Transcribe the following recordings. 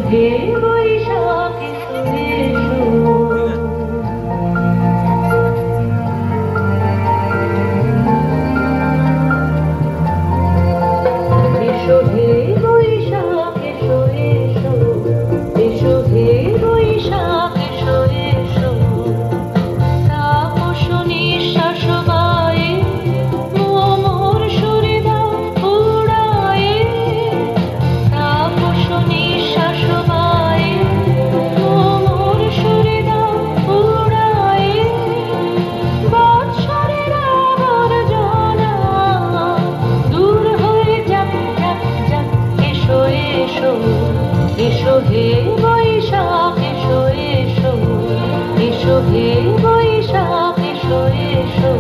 হে বৈশাখ এসো এসো হে বৈশাখ এসো এসো এসো হে বৈশাখ এসো এসো তাপস নিঃশ্বাস বায়ে মোর সুরে দাও উড়ায়ে তাপস নিঃশ্বাস বায়ে মোর সুরে দাও উড়ায়ে বৎসরের আবর্জনা দূর হয়ে যাক যাক যাক এসো এসো এসো হে বৈশাখ এসো এসো এসো হে বৈশাখ এসো এসো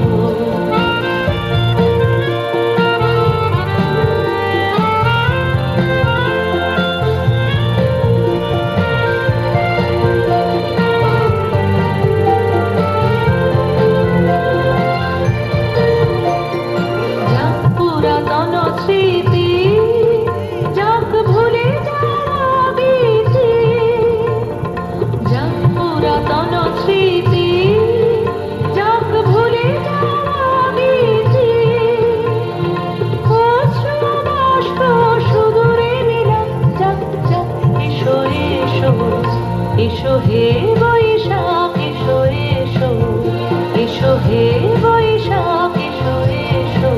যাক পুরাতন স্মৃতি যাক ভুলে যাওয়া বীথি যাক পুরাতন স্মৃতি যাক ভুলে যাওয়া বীথি অশ্রু বাষ্প সুদূরে মিলাম যাক যাক এসো এসো এসো হে বৈশাখ এসো এসো এসো হে বৈশাখ এসো এসো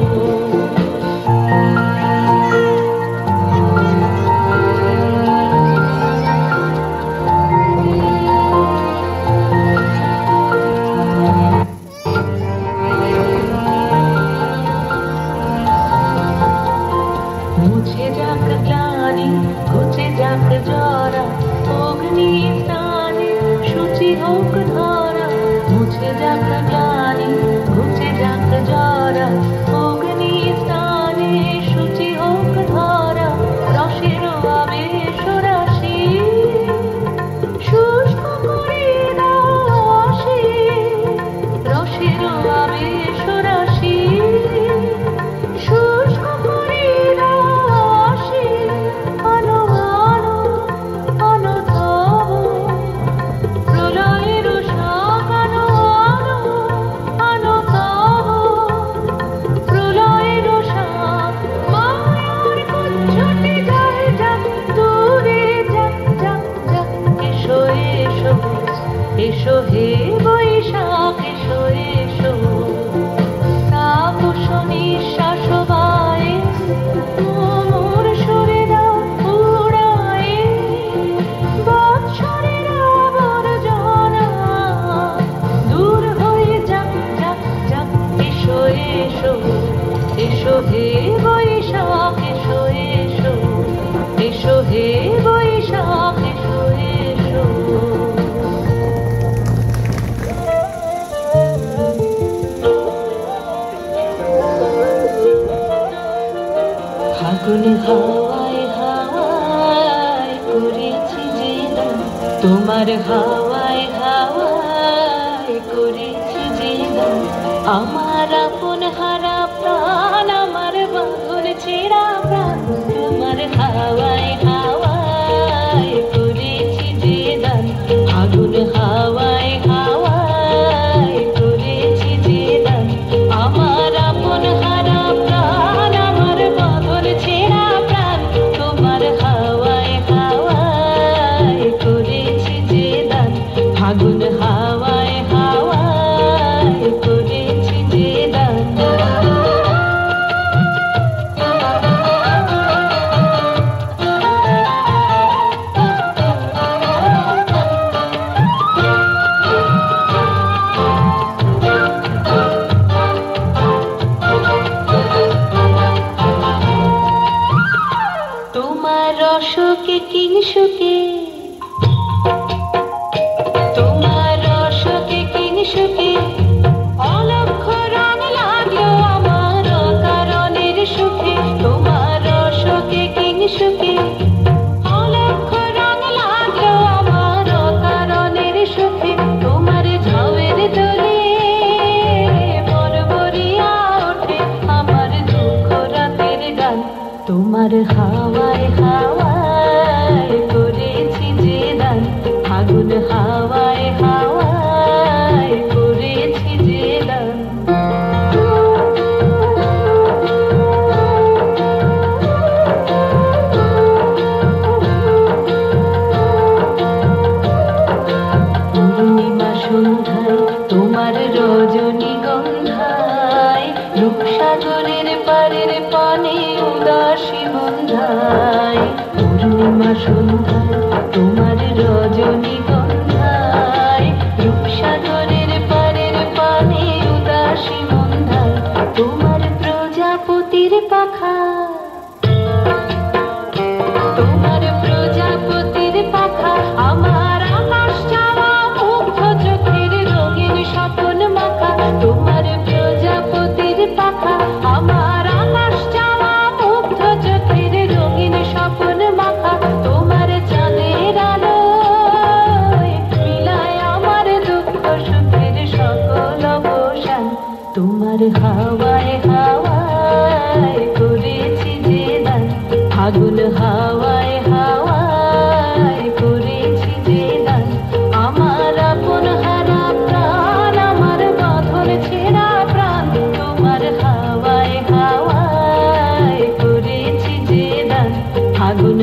মুছে যাক গ্লানি ঘুচে যাক জরা অগ্নি স্নানে শুচি হোক ধরা মুছে যাক গ্লানি ঘুচে যাক জরা অগ্নি স্নানে শুচি হোক ধরা রসের আবেশ রাশি শুষ্ক করে দাও আসি রসের আবেশ রাশি শুষ্ক করে দাও আসি আলো আলো আলো তব প্রলয়ের শাক আলো আলো আলো তব প্রলয়ের শাক মায়ার কুঞ্জটি যায় যাক দূরে যাক যাক যাক এসো এসো এসো হে বৈশাখ এসো এসো তাপস নিঃশ্বাস বায়ে মোর সুরে দাও উড়ায়ে বৎসরের আবর্জনা দূর হয়ে যাক যাক যাক এসো এসো এসো হে বৈশাখ এসো এসো এসো হে বৈশাখ এসো এসো ফাগুন হাওয়ায় হাওয়ায় করেছি যে দান তোমার হাওয়ায় হাওয়ায় করেছি যে দান আমার আপন হারা প্রাণ আমার বাঁধন ছেঁড়া প্রাণ তোমার হাওয়ায় হাওয়ায় করেছি যে দান ফাগুন হাওয়ায় হাওয়ায় করেছি যে দান আমার আপন হারা প্রাণ আমার বাঁধন ছেঁড়া প্রাণ তোমার হাওয়ায় হাওয়ায় করেছি যে দান ফাগুন হাওয়ায় হাওয়ায় করেছি যে দান ফাগুন হাওয়ায় হাওয়ায় করেছি যে গান। পূর্ণিমা সন্ধ্যায় তোমার রজনীগন্ধায় রূপসাগরের পারের পানে উদাসী বন্ধায়। পূর্ণিমা সন্ধ্যায় তোমার রজনীগন্ধায় রূপসাগরের পারের পানে উদাসী বন্ধায়। তোমার প্রজাপতির পাখা, তোমার প্রজাপতির পাখা আমার আকাশ চাওয়া মুগ্ধ চোখের রঙিন স্বপন মাখা। তোমার প্রজাপতির পাখা আমার আকাশ চাওয়া মুগ্ধ চোখের রঙিন স্বপন মাখা। তোমার চাঁদের আলোয় মিলায় আমার দুঃখ সুখের সকল অবসান। তোমার হাওয়ায় হাওয়ায় করেছি যে দান। ফাগুন হাওয়ায় হাওয়ায় করেছি যে দান। আমার আপন হারা প্রাণ, আমার বাঁধন ছেঁড়া প্রাণ, তোমার হাওয়ায় হাওয়ায় করেছি যে দান। ফাগুন